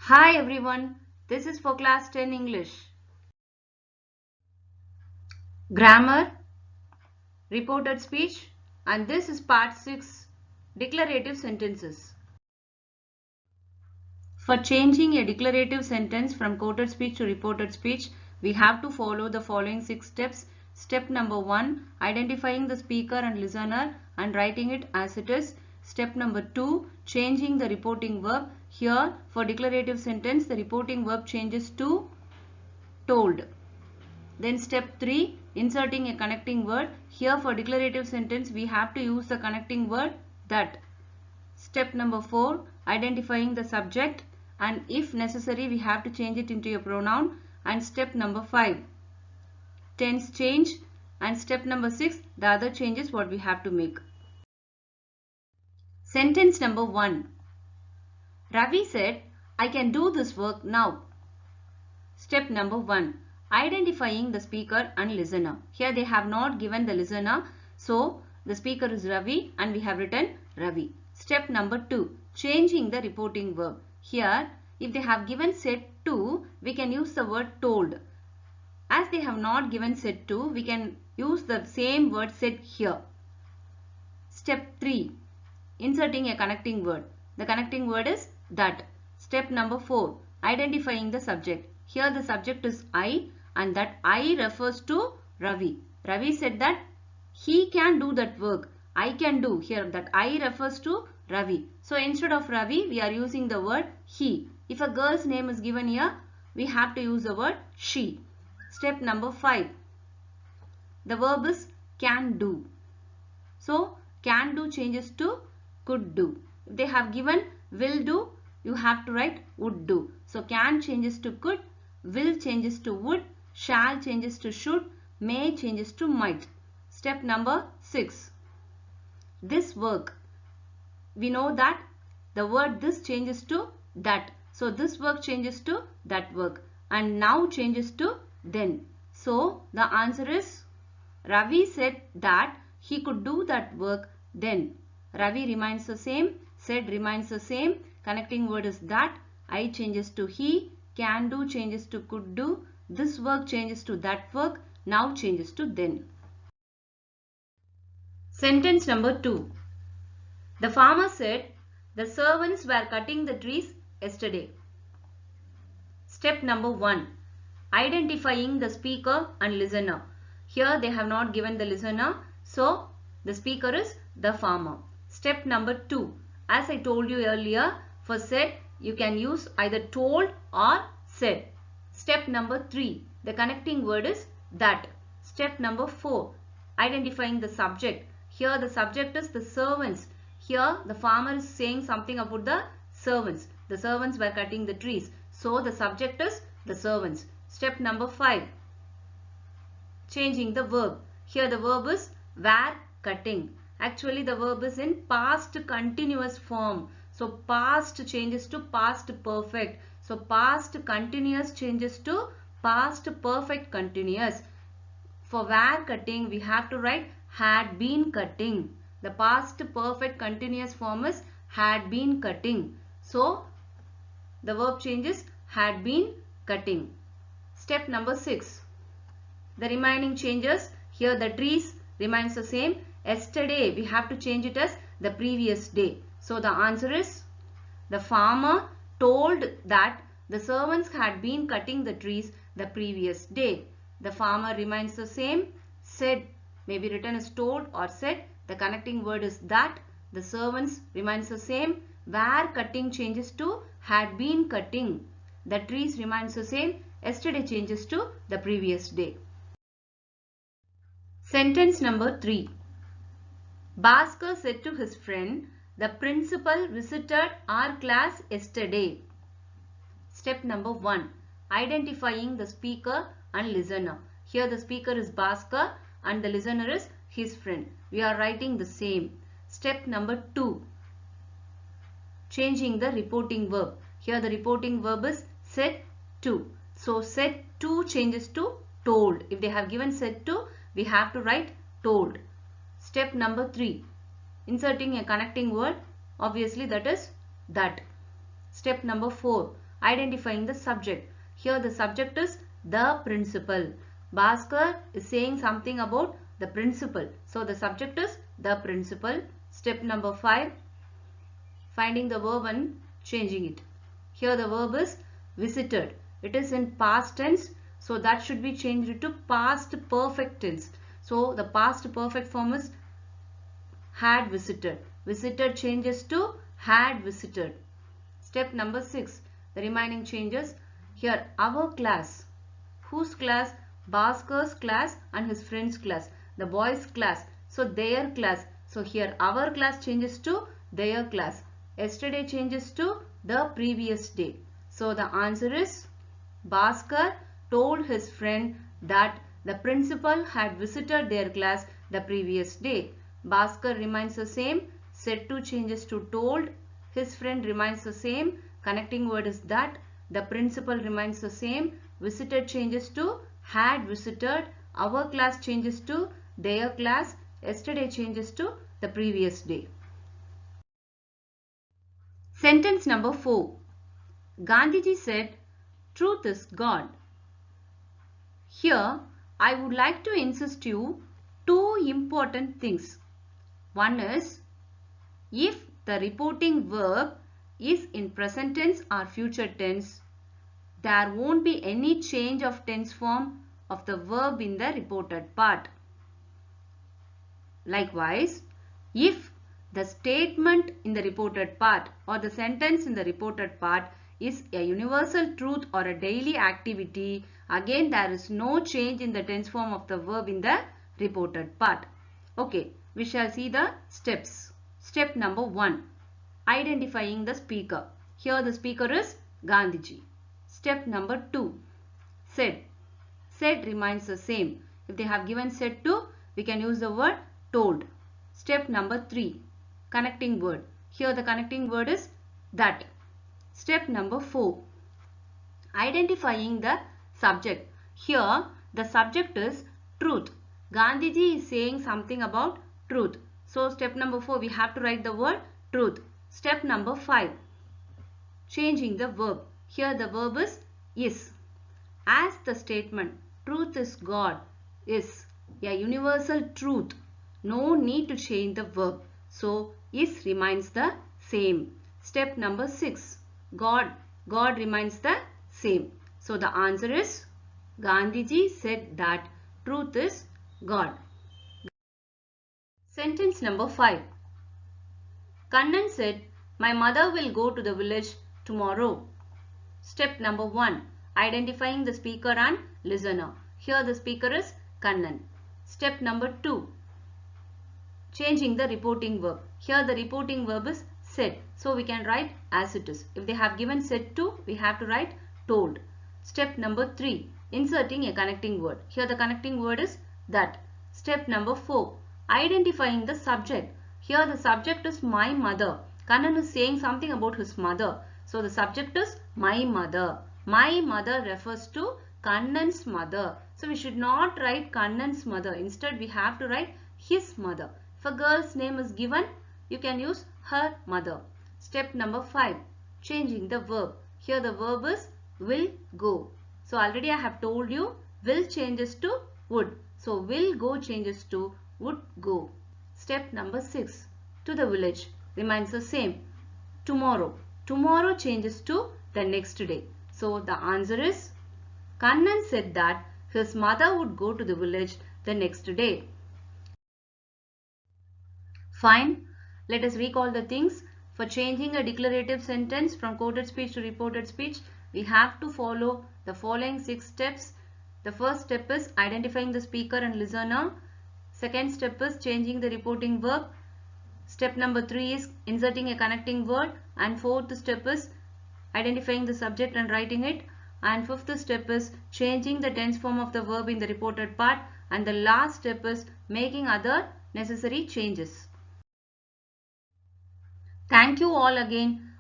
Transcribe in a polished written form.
Hi everyone, this is for class 10 English. Grammar, reported speech, and this is part 6, declarative sentences. For changing a declarative sentence from quoted speech to reported speech, we have to follow the following 6 steps. Step number 1, identifying the speaker and listener and writing it as it is. Step number 2, changing the reporting verb. Here, for declarative sentence, the reporting verb changes to told. Then step 3, inserting a connecting word. Here for declarative sentence, we have to use the connecting word that. Step number 4, identifying the subject, and if necessary, we have to change it into a pronoun. And step number 5, tense change. And step number 6, the other changes what we have to make. Sentence number 1. Ravi said, I can do this work now. Step number 1. Identifying the speaker and listener. Here they have not given the listener. So the speaker is Ravi and we have written Ravi. Step number 2. Changing the reporting verb. Here if they have given said to, we can use the word told. As they have not given said to, we can use the same word said here. Step 3. Inserting a connecting word. The connecting word is that. Step number 4. Identifying the subject. Here the subject is I and that I refers to Ravi. Ravi said that he can do that work. I can do. Here that I refers to Ravi. So instead of Ravi, we are using the word he. If a girl's name is given here, we have to use the word she. Step number 5. The verb is can do. So can do changes to could do. If they have given will do, you have to write would do. So can changes to could, will changes to would, shall changes to should, may changes to might. Step number 6. This work. We know that the word this changes to that. So this work changes to that work. And now changes to then. So the answer is Ravi said that he could do that work then. Ravi remains the same. Said remains the same. Connecting word is that. I changes to he. Can do changes to could do. This work changes to that work. Now changes to then. Sentence number 2. The farmer said, the servants were cutting the trees yesterday. Step number 1. Identifying the speaker and listener. Here they have not given the listener. So the speaker is the farmer. Step number 2. As I told you earlier, for said you can use either told or said. Step number 3. The connecting word is that. Step number 4. Identifying the subject. Here the subject is the servants. Here the farmer is saying something about the servants. The servants were cutting the trees. So the subject is the servants. Step number 5. Changing the verb. Here the verb is were cutting. Actually the verb is in past continuous form. So past changes to past perfect. So past continuous changes to past perfect continuous. For were cutting we have to write had been cutting. The past perfect continuous form is had been cutting. So the verb changes had been cutting. Step number 6. The remaining changes. Here the trees remains the same. Yesterday we have to change it as the previous day. So the answer is the farmer told that the servants had been cutting the trees the previous day. The farmer remains the same. Said may be written as told or said. The connecting word is that. The servants remains the same. Were cutting changes to had been cutting. The trees remains the same. Yesterday changes to the previous day. Sentence number 3. Bhaskar said to his friend, the principal visited our class yesterday. Step number 1. Identifying the speaker and listener. Here the speaker is Bhaskar and the listener is his friend. We are writing the same. Step number 2. Changing the reporting verb. Here the reporting verb is said to. So said to changes to told. If they have given said to, we have to write told. Step number 3. Inserting a connecting word. Obviously that is that. Step number 4. identifying the subject. Here the subject is the principal. Bhaskar is saying something about the principal. So the subject is the principal. Step number 5, finding the verb and changing it. Here the verb is visited. It is in past tense, so that should be changed to past perfect tense. So the past perfect form is had visited. Visited changes to had visited. Step number 6, the remaining changes. Here our class. Whose class? Bhaskar's class and his friend's class. The boys' class. So their class. So here our class changes to their class. Yesterday changes to the previous day. So the answer is Bhaskar told his friend that the principal had visited their class the previous day. Bhaskar remains the same. Said to changes to told. His friend remains the same. Connecting word is that. The principal remains the same. Visited changes to had visited. Our class changes to their class. Yesterday changes to the previous day. Sentence number 4. Gandhiji said, "Truth is God." Here, I would like to insist you two important things. One is, if the reporting verb is in present tense or future tense, there won't be any change of tense form of the verb in the reported part. Likewise, if the statement in the reported part or the sentence in the reported part is a universal truth or a daily activity, again there is no change in the tense form of the verb in the reported part. Okay, we shall see the steps. Step number 1, identifying the speaker. Here the speaker is Gandhiji. Step number 2, said. Said remains the same. If they have given said to, we can use the word told. Step number 3, connecting word. Here the connecting word is that. Step number 4, identifying the subject. Here the subject is truth. Gandhiji is saying something about truth. So step number 4, we have to write the word truth. Step number 5, changing the verb. Here the verb is. As the statement truth is God is a universal truth, no need to change the verb. So is remains the same. Step number 6, God remains the same. So the answer is Gandhiji said that truth is God. Sentence number 5. Kannan said, "My mother will go to the village tomorrow." Step number 1, identifying the speaker and listener. Here the speaker is Kannan. Step number 2, changing the reporting verb. Here the reporting verb is said. So we can write as it is. If they have given said to, we have to write told. Step number 3, inserting a connecting word. Here the connecting word is that. Step number 4, identifying the subject. Here the subject is my mother. Kannan is saying something about his mother. So the subject is my mother. My mother refers to Kannan's mother. So we should not write Kannan's mother. Instead we have to write his mother. If a girl's name is given, you can use her mother. Step number 5, changing the verb. Here the verb is will go. So already I have told you will changes to would. So will go changes to would go. Step number 6, to the village, remains the same. Tomorrow. Tomorrow changes to the next day. So the answer is Kannan said that his mother would go to the village the next day. Fine. Let us recall the things. For changing a declarative sentence from quoted speech to reported speech, we have to follow the following 6 steps. The first step is identifying the speaker and listener. Second step is changing the reporting verb. Step number 3 is inserting a connecting word. And fourth step is identifying the subject and writing it. And fifth step is changing the tense form of the verb in the reported part. And the last step is making other necessary changes. Thank you all again.